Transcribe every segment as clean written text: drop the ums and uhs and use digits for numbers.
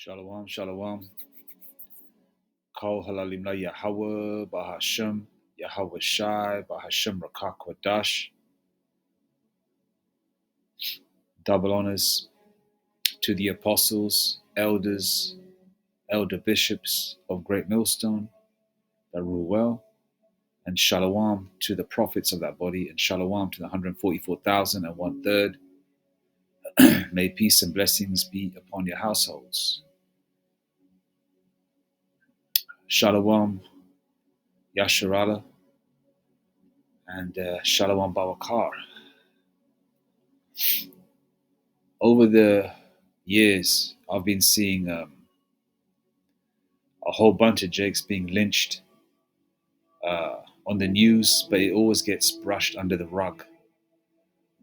Shalom, shalom. Kol halalim la Yahweh, Bahashem, Yahweh Shai, Bahashem Rakak Wadash. Double honors to the apostles, elders, elder bishops of Great Millstone that rule well, and shalom to the prophets of that body, and shalom to the 144,000 and 1/3. May peace and blessings be upon your households. Shalom, Yasharala, and shalom Bawakar. Over the years, I've been seeing a whole bunch of Jakes being lynched on the news, but it always gets brushed under the rug.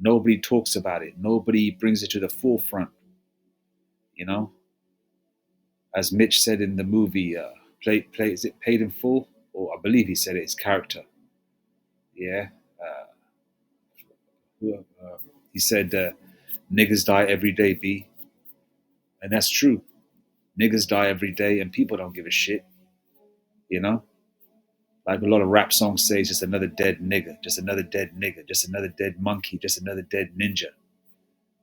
Nobody talks about it. Nobody brings it to the forefront. You know, as Mitch said in the movie, is it Paid in Full? Or I believe he said it. His character. Yeah. He said, "Niggas die every day, B," and that's true. Niggas die every day, and people don't give a shit. You know. Like a lot of rap songs say, just another dead nigga, just another dead nigga, just another dead monkey, just another dead ninja.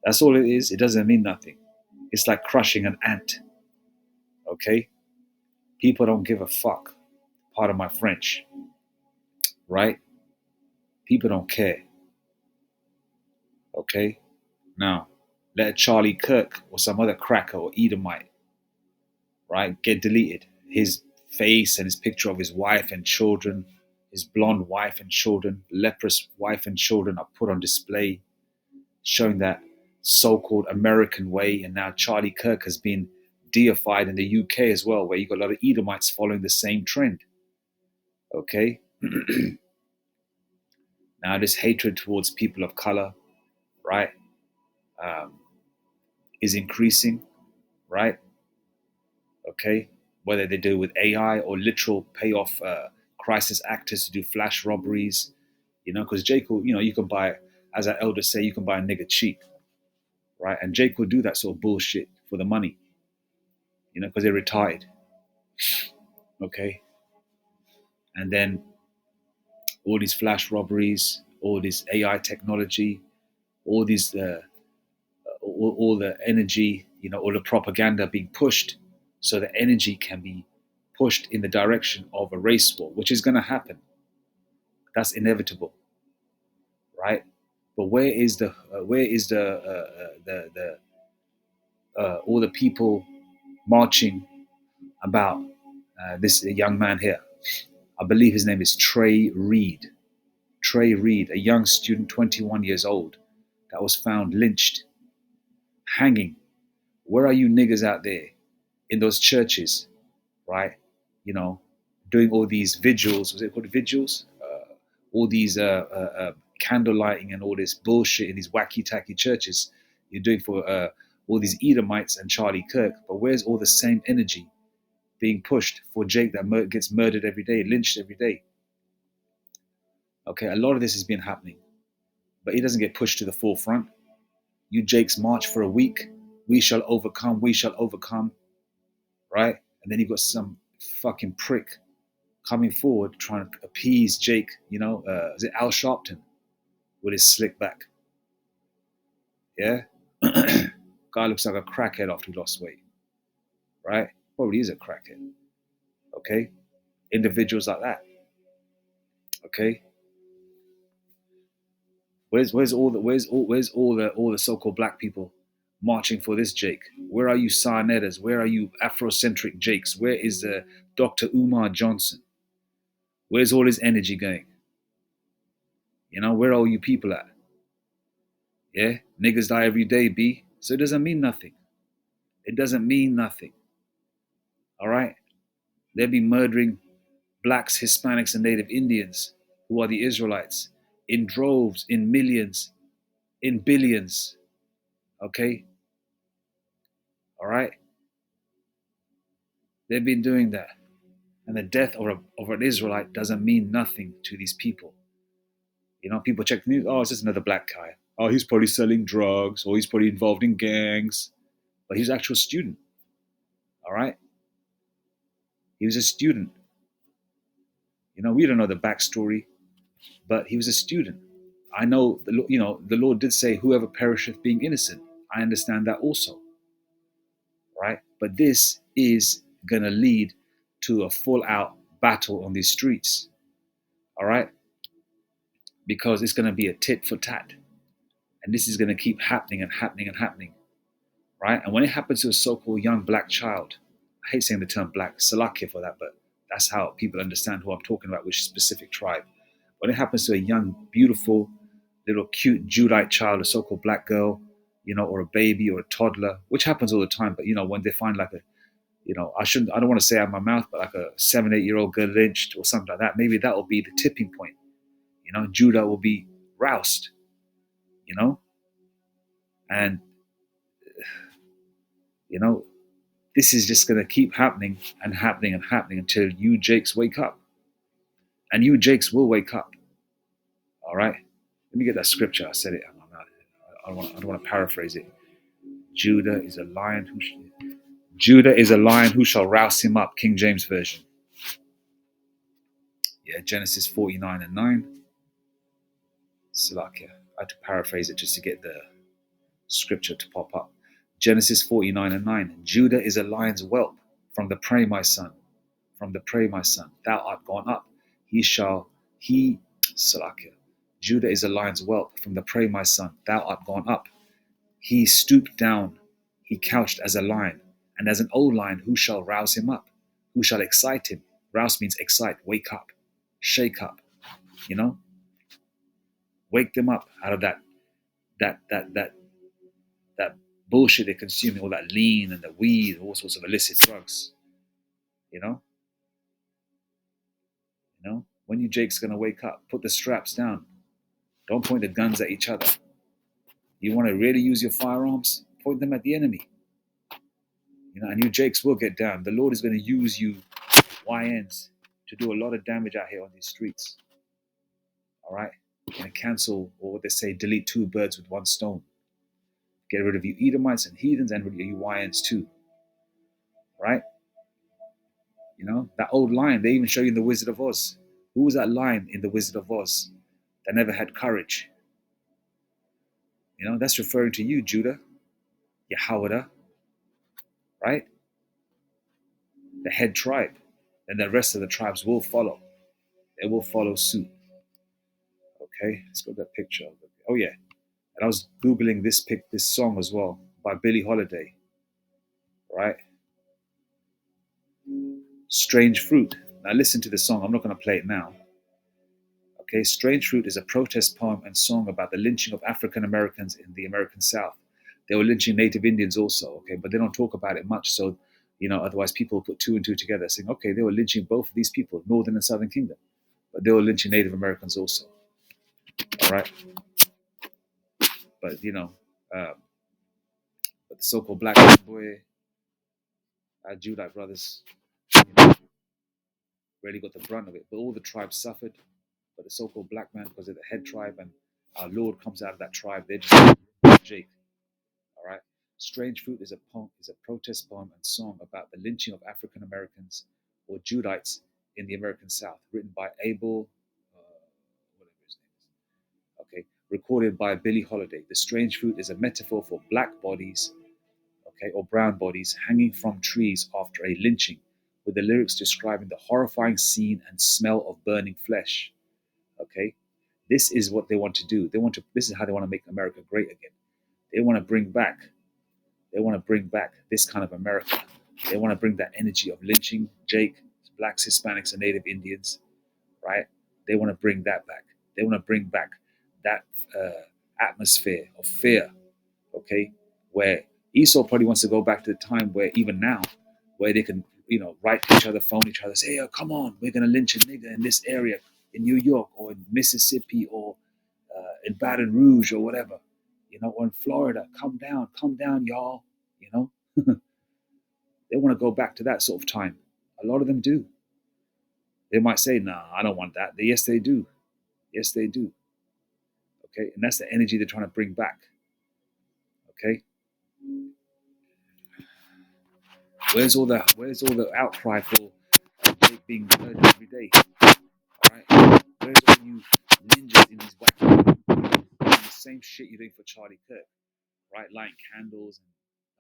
That's all it is. It doesn't mean nothing. It's like crushing an ant. Okay? People don't give a fuck. Pardon my French. Right? People don't care. Okay? Now, let Charlie Kirk or some other cracker or Edomite, right, get deleted. His face and his picture of his wife and children, his blonde wife and children, leprous wife and children are put on display, showing that so-called American way. And now Charlie Kirk has been deified in the UK as well, where you got a lot of Edomites following the same trend. Okay? Now this hatred towards people of color, right, is increasing, right? Okay? Whether they do it with AI or literal payoff crisis actors to do flash robberies, because Jake will, you can buy, as our elders say, you can buy a nigga cheap, right? And Jake will do that sort of bullshit for the money, because they're retired. Okay? And then all these flash robberies, all this AI technology, all these, all the energy, all the propaganda being pushed, so the energy can be pushed in the direction of a race war, which is going to happen. That's inevitable, right? But where is the all the people marching about this young man here? I believe his name is Trey Reed. Trey Reed, a young student, 21 years old, that was found lynched, hanging. Where are you niggas out there in those churches, right? Doing all these vigils. Was it called vigils? All these candle lighting and all this bullshit in these wacky tacky churches you're doing for all these Edomites and Charlie Kirk. But where's all the same energy being pushed for Jake that gets murdered every day, lynched every day? Okay, a lot of this has been happening, but it doesn't get pushed to the forefront. You Jakes march for a week. We shall overcome. We shall overcome. Right? And then you've got some fucking prick coming forward trying to appease Jake. Is it Al Sharpton with his slick back? Yeah? Guy looks like a crackhead after he lost weight. Right? Probably is a crackhead. Okay? Individuals like that. Okay? Where's all the so-called black people marching for this Jake? Where are you Sarnettas? Where are you Afrocentric Jakes? Where is Dr. Umar Johnson? Where's all his energy going? Where are all you people at? Yeah? Niggas die every day, B. So it doesn't mean nothing. It doesn't mean nothing. All right? They'll be murdering blacks, Hispanics, and Native Indians, who are the Israelites, in droves, in millions, in billions. Okay? All right? They've been doing that. And the death of an Israelite doesn't mean nothing to these people. People check the news. Oh, it's just another black guy. Oh, he's probably selling drugs, or he's probably involved in gangs. But he's an actual student. All right. He was a student. We don't know the backstory, but he was a student. I know the Lord did say, "Whoever perisheth being innocent." I understand that also, right? But this is gonna lead to a full-out battle on these streets, all right? Because it's gonna be a tit for tat, and this is gonna keep happening and happening and happening, right? And when it happens to a so-called young black child, I hate saying the term black, Salakia for that, but that's how people understand who I'm talking about, which specific tribe. When it happens to a young, beautiful, little cute Judite child, a so-called black girl, or a baby or a toddler, which happens all the time. But when they find like I don't want to say out of my mouth, but like a 7, 8 year old girl lynched or something like that, maybe that will be the tipping point. Judah will be roused, you know, and you know, this is just going to keep happening and happening and happening until you Jakes wake up, and you Jakes will wake up. All right, let me get that scripture. I said it. I don't want to paraphrase it. Judah is a lion who Judah is a lion who shall rouse him up. King James Version. Yeah, Genesis 49:9. Salakia. I had to paraphrase it just to get the scripture to pop up. Genesis 49:9. Judah is a lion's whelp. From the prey, my son. From the prey, my son. Thou art gone up. Salakia. Judah is a lion's whelp. From the prey, my son. Thou art gone up. He stooped down. He couched as a lion. And as an old lion, who shall rouse him up? Who shall excite him? Rouse means excite, wake up, shake up, you know? Wake them up out of that bullshit they're consuming, all that lean and the weed, all sorts of illicit drugs. You know? When you Jake's gonna wake up, put the straps down. Don't point the guns at each other. You want to really use your firearms? Point them at the enemy. And you Jakes will get down. The Lord is going to use you YNs to do a lot of damage out here on these streets. All right? You're going to cancel, or what they say, delete two birds with one stone. Get rid of you Edomites and heathens and rid of you YNs too. Right? That old lion, they even show you in The Wizard of Oz. Who was that lion in The Wizard of Oz that never had courage? That's referring to you, Judah, Yahweh, right? The head tribe. And the rest of the tribes will follow. They will follow suit. Okay, let's go to that picture. Oh yeah, and I was googling this song as well by Billie Holiday, right? Strange Fruit. Now listen to the song. I'm not going to play it now. Okay, Strange Fruit is a protest poem and song about the lynching of African Americans in the American South. They were lynching Native Indians also. Okay, but they don't talk about it much. So otherwise people put two and two together, saying, okay, they were lynching both of these people, Northern and Southern Kingdom, but they were lynching Native Americans also. All right, but but the so-called black boy, our Judite brothers, really got the brunt of it. But all the tribes suffered. But the so-called black man, because of the head tribe, and our Lord comes out of that tribe, they're just Jake. All right. Strange Fruit is a protest poem and song about the lynching of African Americans or Judites in the American South, written by Abel, whatever his name is. Okay. Recorded by Billie Holiday. The Strange Fruit is a metaphor for black bodies, okay, or brown bodies hanging from trees after a lynching, with the lyrics describing the horrifying scene and smell of burning flesh. Okay, this is what they want to do. This is how they want to make America great again. They want to bring back. They want to bring back this kind of America. They want to bring that energy of lynching Jake, blacks, Hispanics, and Native Indians, right? They want to bring that back. They want to bring back that atmosphere of fear, okay, where Esau probably wants to go back to the time where even now, where they can, write to each other, phone each other, say, "Yo, come on, we're gonna lynch a nigga in this area, in New York or in Mississippi or in Baton Rouge or whatever, or in Florida. Come down, y'all." They want to go back to that sort of time. A lot of them do. They might say, "Nah, I don't want that." Yes, they do. Yes, they do. Okay, and that's the energy they're trying to bring back. Okay. Where's all the outcry for Jake being murdered every day? All right, where's all you ninjas in these wacky doing the same shit you're doing for Charlie Kirk, right? Lighting candles and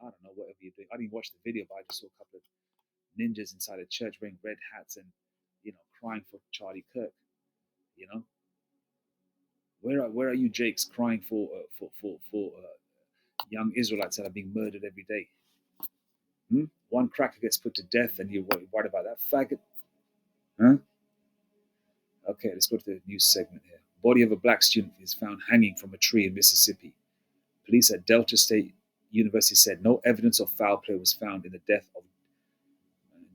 I don't know whatever you're doing. I didn't watch the video, but I just saw a couple of ninjas inside a church wearing red hats and crying for Charlie Kirk. You know, where are you, Jakes, crying for young Israelites that are being murdered every day? Hmm? One cracker gets put to death, and you're worried about that faggot, huh? Okay, let's go to the news segment here. Body of a black student is found hanging from a tree in Mississippi. Police at Delta State University said no evidence of foul play was found in the death of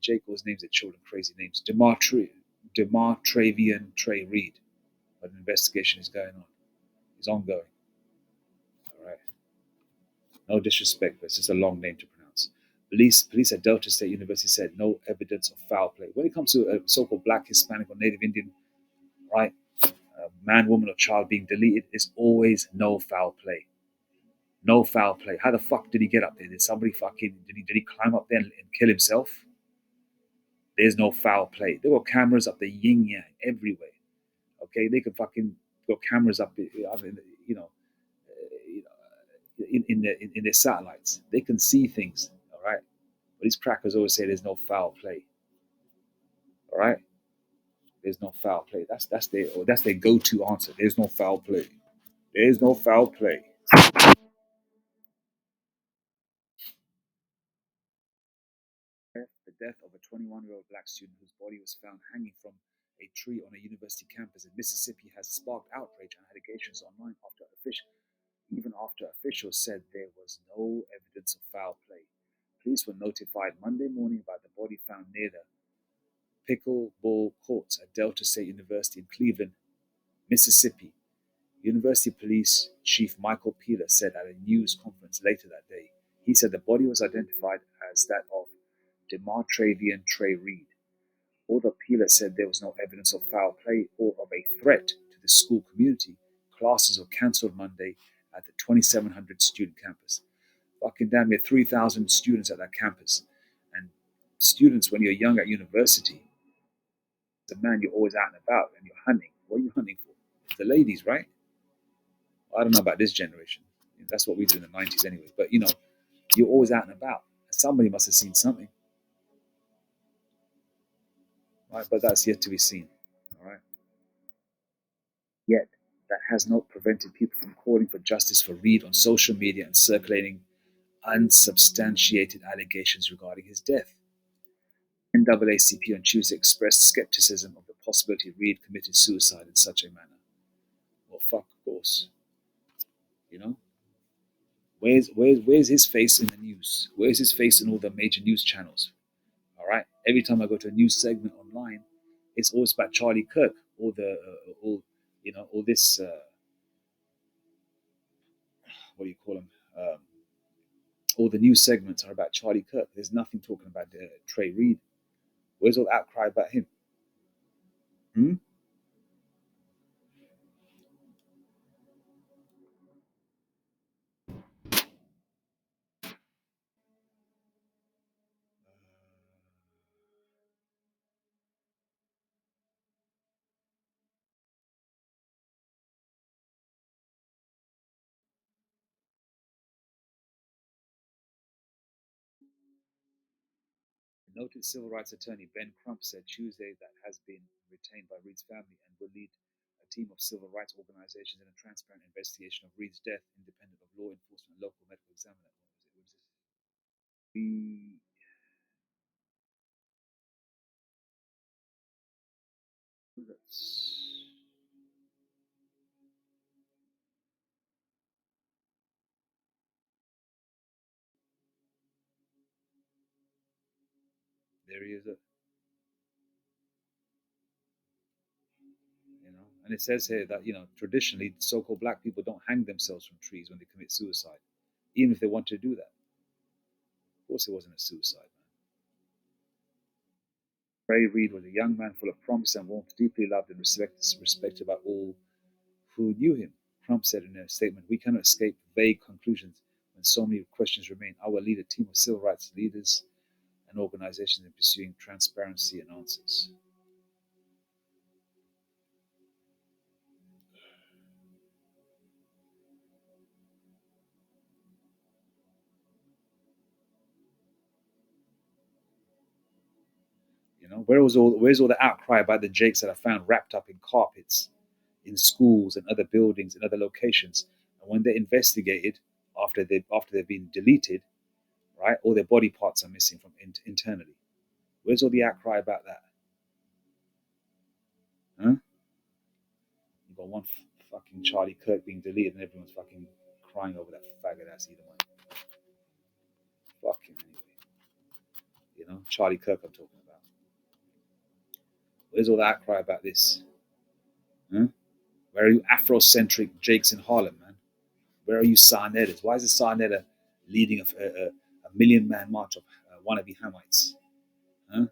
Jake always names their children crazy names. Demartravian Trey Reed. But an investigation is going on. It's ongoing. All right. No disrespect, but it's just a long name to pronounce. Police at Delta State University said no evidence of foul play. When it comes to a so-called black, Hispanic, or Native Indian, right, man, woman, or child being deleted, there's always no foul play. No foul play. How the fuck did he get up there? Did somebody did he climb up there and kill himself? There's no foul play. There were cameras up the yin yang everywhere. Okay, they could fucking go cameras up, you know, in their satellites. They can see things. All right, but these crackers always say there's no foul play. All right, there's no foul play. That's their go-to answer. There's no foul play. There's no foul play. The death of a 21-year-old black student whose body was found hanging from a tree on a university campus in Mississippi has sparked outrage and allegations online even after officials said there was no evidence of foul play. Police were notified Monday morning about the body found near the pickleball courts at Delta State University in Cleveland, Mississippi. University Police Chief Michael Peeler said at a news conference later that day. He said the body was identified as that of Demartravian Trey Reed. Although Peeler said there was no evidence of foul play or of a threat to the school community, classes were cancelled Monday at the 2,700 student campus. Fucking damn near 3,000 students at that campus. And students, when you're young at university, as a man, you're always out and about and you're hunting. What are you hunting for? The ladies, right? I don't know about this generation. That's what we did in the 90s anyway. But, you're always out and about. Somebody must have seen something, right? But that's yet to be seen, all right? Yet, that has not prevented people from calling for justice for Reed on social media and circulating unsubstantiated allegations regarding his death. NAACP on Tuesday expressed skepticism of the possibility Reed committed suicide in such a manner. Well, fuck, of course. You know, where's his face in the news? Where's his face in all the major news channels? All right. Every time I go to a news segment online, it's always about Charlie Kirk or all this. What do you call them? All the news segments are about Charlie Kirk. There's nothing talking about Trey Reed. Where's all the outcry about him? Hmm? Noted civil rights attorney Ben Crump said Tuesday that has been retained by Reed's family and will lead a team of civil rights organizations in a transparent investigation of Reed's death, independent of law enforcement and local medical examiner. We there he is, and it says here that traditionally so-called black people don't hang themselves from trees when they commit suicide, even if they want to do that. Of course, it wasn't a suicide, man. Ray Reed was a young man full of promise and warmth, deeply loved and respected by all who knew him. Trump said in a statement, "We cannot escape vague conclusions when so many questions remain. I will lead a team of civil rights leaders and organizations in pursuing transparency and answers. You know, where's all the outcry about the Jakes that are found wrapped up in carpets in schools and other buildings and other locations? And when they're investigated after they've been deleted, right, all their body parts are missing from internally. Where's all the outcry about that? Huh? You've got one fucking Charlie Kirk being deleted and everyone's fucking crying over that faggot ass Edomite. Fucking anyway. You know, Charlie Kirk I'm talking about. Where's all the outcry about this? Huh? Where are you Afrocentric Jakes in Harlem, man? Where are you Sarnettas? Why is the Sarnetta leading a million man march of wannabe Hamites? Huh?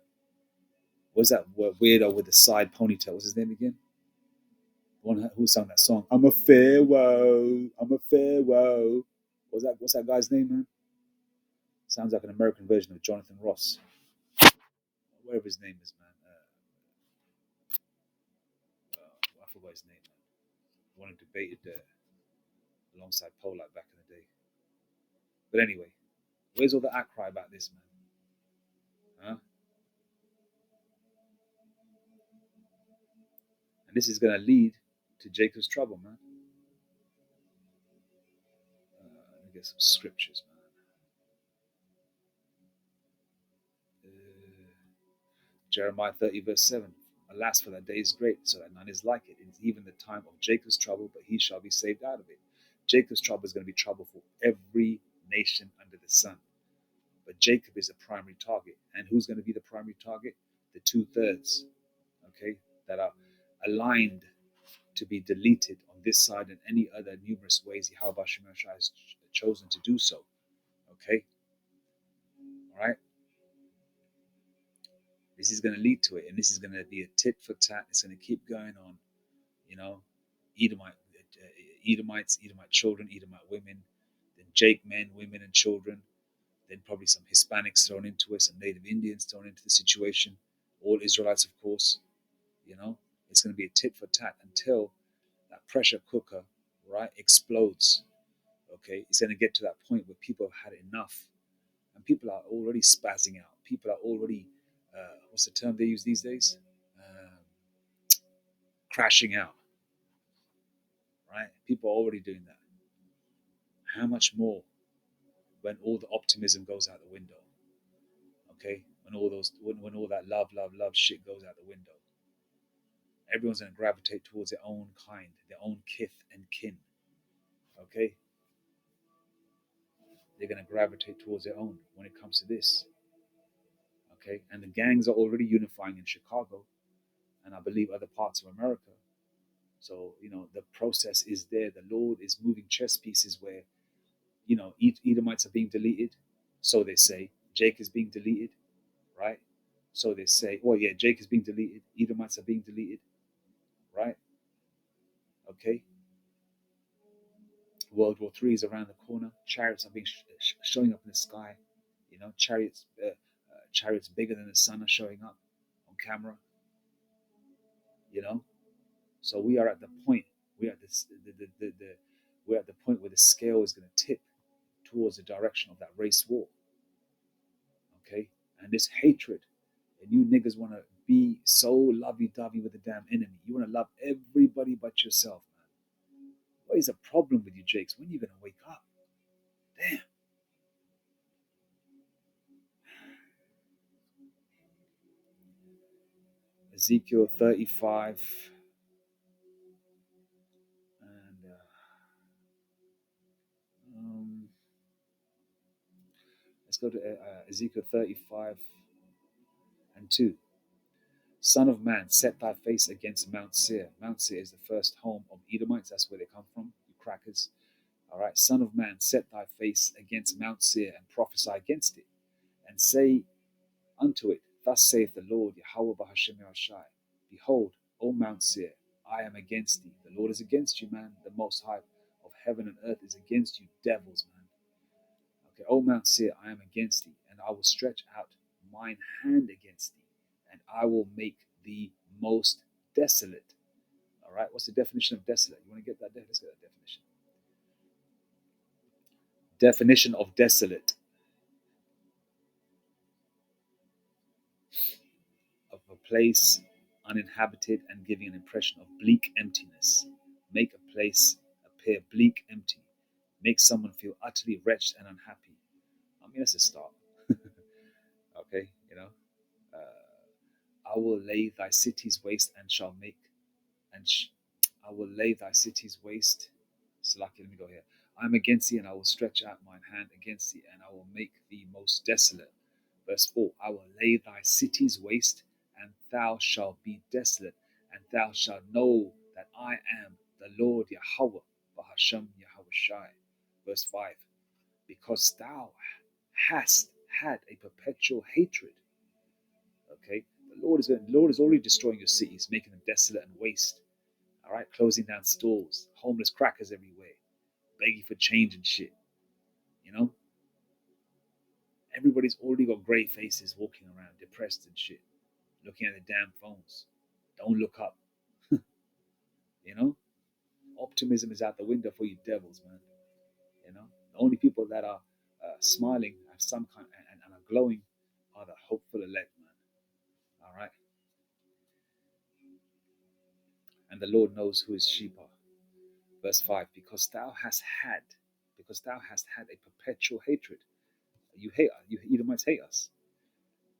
What's that weirdo with the side ponytail? What's his name again? The one who sang that song? I'm a pharaoh. I'm a pharaoh. What's that guy's name, man? Sounds like an American version of Jonathan Ross. Whatever his name is, man. I forgot his name, man. The one who debated alongside Polak back in the day. But anyway, where's all the outcry about this, man? Huh? And this is going to lead to Jacob's trouble, man. Let me get some scriptures, man. Jeremiah 30, verse 7. Alas, for that day is great, so that none is like it. It is even the time of Jacob's trouble, but he shall be saved out of it. Jacob's trouble is going to be trouble for every nation under the sun. But Jacob is the primary target. And who's going to be the primary target? The 2/3, okay, that are aligned to be deleted on this side and any other numerous ways Yahweh Shemashai has chosen to do so. Okay? All right? This is going to lead to it, and this is going to be a tit for tat. It's going to keep going on, you know. Edomites, Edomite children, Edomite women, then Jake men, women, and children, then probably some Hispanics thrown into it, some Native Indians thrown into the situation, all Israelites, of course. You know, it's going to be a tit for tat until that pressure cooker, right, explodes. Okay, it's going to get to that point where people have had enough, and people are already spazzing out. People are already, what's the term they use these days? Um, Crashing out, right? People are already doing that. How much more when all the optimism goes out the window? Okay, when all that love shit goes out the window, everyone's going to gravitate towards their own kind, their own kith and kin. Okay, they're going to gravitate towards their own when it comes to this. Okay, and the gangs are already unifying in Chicago, and I believe other parts of America. So you know the process is there. The Lord is moving chess pieces where you know Edomites are being deleted, so they say. Jake is being deleted, right? So they say, well, yeah, Jake is being deleted. Edomites are being deleted, right? Okay. World War III is around the corner. Chariots are being showing up in the sky. You know, chariots bigger than the sun are showing up on camera. You know, so we are at the point. We are at this. We're at the point where the scale is going to tip towards the direction of that race war. Okay, and this hatred, and you niggas want to be so lovey-dovey with the damn enemy. You want to love everybody but yourself, man. What is the problem with you, Jakes? When are you going to wake up? Damn. Ezekiel 35 and um, let's go to Ezekiel 35 and 2. Son of man, set thy face against Mount Seir. Mount Seir is the first home of Edomites. That's where they come from, you crackers. All right, son of man, set thy face against Mount Seir and prophesy against it, and say unto it, thus saith the Lord, Yahweh Bahashem Yahshai, behold, O Mount Seir, I am against thee. The Lord is against you, man. The Most High of heaven and earth is against you, devils, man. Okay, O Mount Seir, I am against thee, and I will stretch out mine hand against thee, and I will make thee most desolate. All right, what's the definition of desolate? You want to get that? Let's get that definition. Definition of desolate: of a place uninhabited and giving an impression of bleak emptiness. Make a place appear bleak, empty. Make someone feel utterly wretched and unhappy. I mean, that's a start. Okay, I will lay thy cities waste and shall make, and I will lay thy cities waste. Salaki, let me go here. I am against thee, and I will stretch out mine hand against thee, and I will make thee most desolate. Verse 4, I will lay thy cities waste, and thou shalt be desolate, and thou shalt know that I am the Lord Yahweh, Bahashem Yahweh Shai. Verse 5, because thou hast had a perpetual hatred. Okay, the Lord is already destroying your cities, making them desolate and waste. All right, closing down stores, homeless crackers everywhere, begging for change and shit. You know, everybody's already got grey faces walking around, depressed and shit, looking at their damn phones. Don't look up. You know, optimism is out the window for you devils, man. You know, the only people that are smiling, have some kind, and are glowing, are the hopeful elect, man. All right, and the Lord knows who his sheep are. Verse 5, because thou hast had a perpetual hatred. You hate us, you Edomites hate us,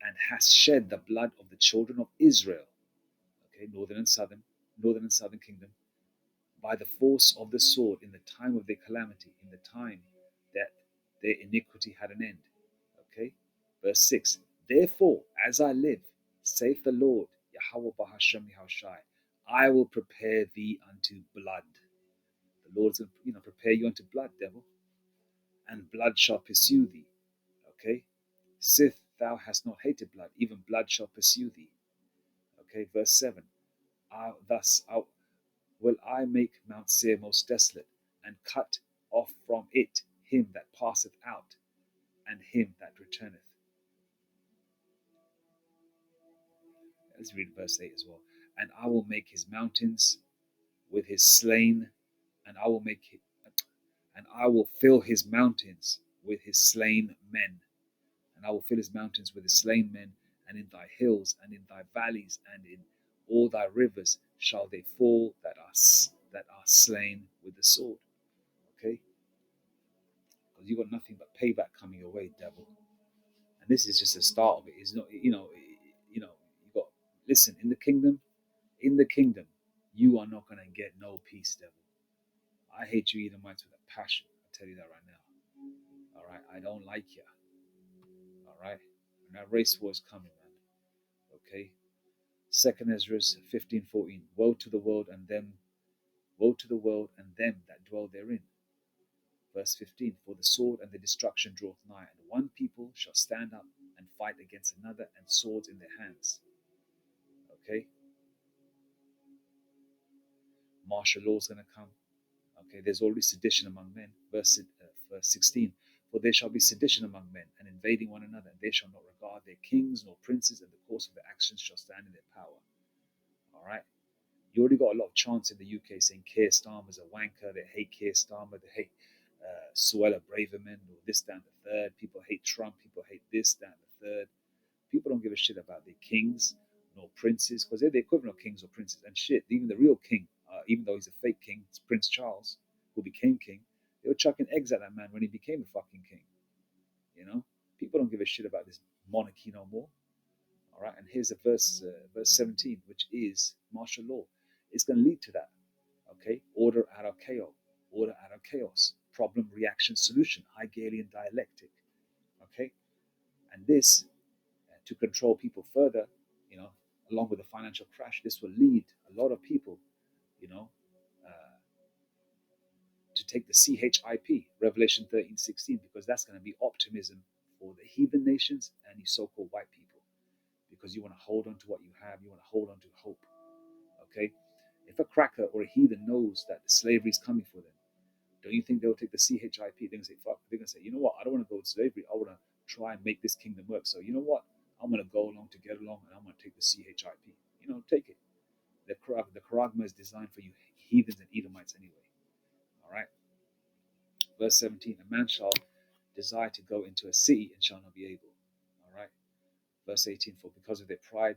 and hast shed the blood of the children of Israel. Okay, northern and southern kingdom, by the force of the sword in the time of their calamity, in the time that their iniquity had an end. Okay, verse 6, therefore, as I live, saith the Lord, Yahweh Bahashem Yahushai, I will prepare thee unto blood. The Lord's going to, prepare you unto blood, devil, and blood shall pursue thee. Okay, sith thou hast not hated blood, even blood shall pursue thee. Okay, verse 7, thus will I make Mount Seir most desolate, and cut off from it him that passeth out, and him that returneth. Let's read verse 8 as well. And I will make his mountains with his slain, and I will fill his mountains with his slain men, and I will fill his mountains with his slain men, and in thy hills and in thy valleys and in all thy rivers shall they fall that are slain with the sword. Okay, because you got nothing but payback coming your way, devil. And this is just the start of it. It's not, you got, listen, in the kingdom, you are not gonna get no peace, devil. I hate you Edomites with a passion. I tell you that right now. All right, I don't like you. All right, and that race war is coming, man. Okay. Second Ezra 15:14. Woe to the world and them that dwell therein. Verse 15, for the sword and the destruction draweth nigh, and one people shall stand up and fight against another, and swords in their hands. Okay, martial law is going to come. Okay, there's already sedition among men. Verse 16, for there shall be sedition among men, and invading one another, and they shall not regard their kings nor princes, and the course of their actions shall stand in their power. All right, you already got a lot of chants in the UK saying Keir Starmer's a wanker, they hate Keir Starmer, they hate Suella Braverman, or this, that, and the third. People hate Trump, people hate this, that, and the third. People don't give a shit about their kings nor princes, because they're the equivalent of kings or princes. And shit, even the real king, even though he's a fake king, it's Prince Charles, who became king, they were chucking eggs at that man when he became a fucking king. You know? People don't give a shit about this monarchy no more. All right, and here's a verse 17, which is martial law. It's going to lead to that. Okay, order out of chaos, problem, reaction, solution, Hegelian dialectic. Okay, and this to control people further, you know, along with the financial crash, this will lead a lot of people, you know, to take the CHIP, Revelation 13:16, because that's going to be optimism for the heathen nations and you so-called white people, because you want to hold on to what you have, you want to hold on to hope. Okay, if a cracker or a heathen knows that slavery is coming for them, don't you think they'll take the CHIP? They're going to say, fuck, they're going to say, you know what, I don't want to go to slavery, I want to try and make this kingdom work. So you know what, I'm gonna go along to get along, and I'm gonna take the CHIP. Take it. The charagma is designed for you heathens and Edomites anyway. All right. Verse 17: A man shall desire to go into a city and shall not be able. All right. Verse 18: For because of their pride,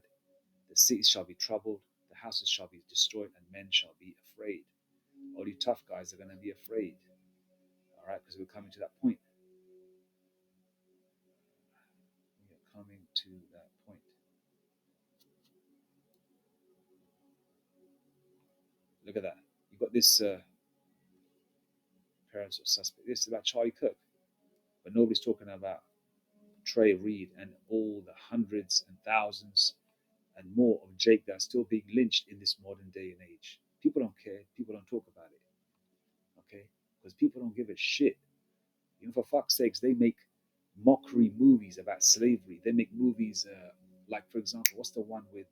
the cities shall be troubled, the houses shall be destroyed, and men shall be afraid. All you tough guys are going to be afraid. All right, because we're coming to that point. We are coming to that point. Look at that. You've got this parents of suspect. This is about Charlie Kirk, but nobody's talking about Trey Reed and all the hundreds and thousands and more of Jake that are still being lynched in this modern day and age. People don't care. People don't talk about it. Okay, because people don't give a shit. For fuck's sakes, they make mockery movies about slavery. They make movies like, for example, what's the one with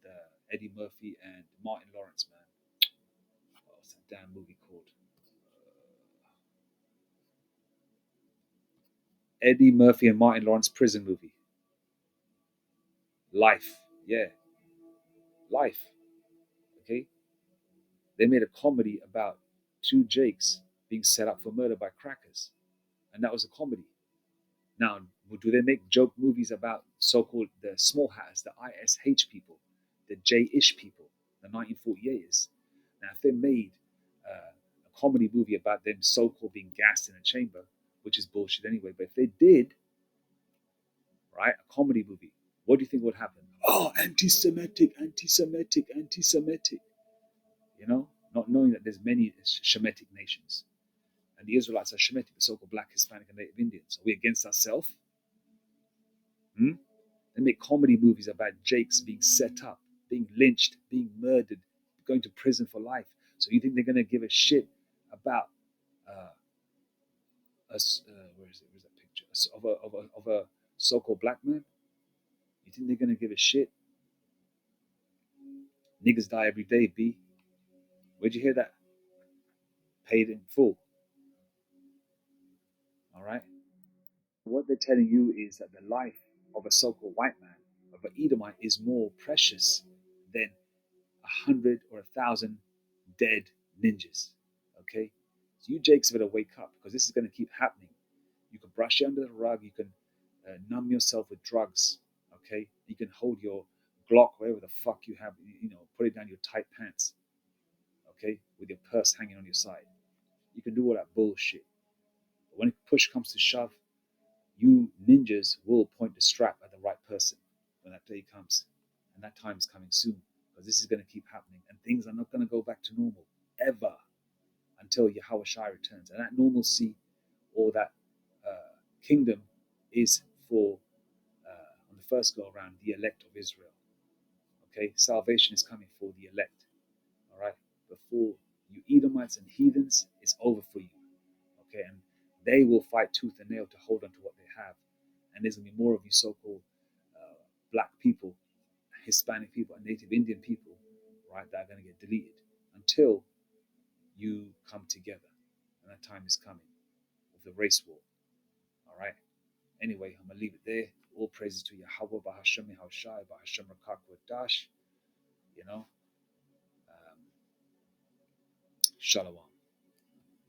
Eddie Murphy and Martin Lawrence, man? What's that damn movie called? Eddie Murphy and Martin Lawrence prison movie. Life. Yeah. Life. Okay. They made a comedy about two Jakes being set up for murder by crackers. And that was a comedy. Now, do they make joke movies about so-called the small hatters, the ISH people, the J-ish people, the 1948ers? Now, if they made a comedy movie about them so-called being gassed in a chamber, which is bullshit anyway, but if they did, right, a comedy movie, what do you think would happen? Oh, anti-Semitic, anti-Semitic, anti-Semitic. Not knowing that there's many Shemitic nations. And the Israelites are Shemitic, the so-called Black, Hispanic, and Native Indians. Are we against ourselves? Hmm? They make comedy movies about Jakes being set up, being lynched, being murdered, going to prison for life. So you think they're going to give a shit about us? Where is it? Where's that picture of a so-called black man? You think they're going to give a shit? Niggas die every day, B. Where'd you hear that? Paid in full. All right. What they're telling you is that the life of a so-called white man, of an Edomite, is more precious than 100 or 1,000 dead ninjas. Okay? So you Jakes better wake up because this is going to keep happening. You can brush it under the rug. You can numb yourself with drugs. Okay? You can hold your Glock, wherever the fuck you have, put it down your tight pants. Okay? With your purse hanging on your side. You can do all that bullshit. But when push comes to shove, you ninjas will point the strap at the right person when that day comes. And that time is coming soon because this is going to keep happening and things are not going to go back to normal ever until Yahweh Shai returns. And that normalcy or that kingdom is for, on the first go around, the elect of Israel. Okay, salvation is coming for the elect. All right, before you Edomites and heathens, it's over for you. Okay, and they will fight tooth and nail to hold on to what they have. And there's gonna be more of you so-called black people, Hispanic people, and Native Indian people, right, that are gonna get deleted until you come together. And that time is coming of the race war. All right. Anyway, I'm gonna leave it there. All praises to Yahweh, Bahashem Yahushai, Bahashem Rakak Dash. You know, um, Shalom.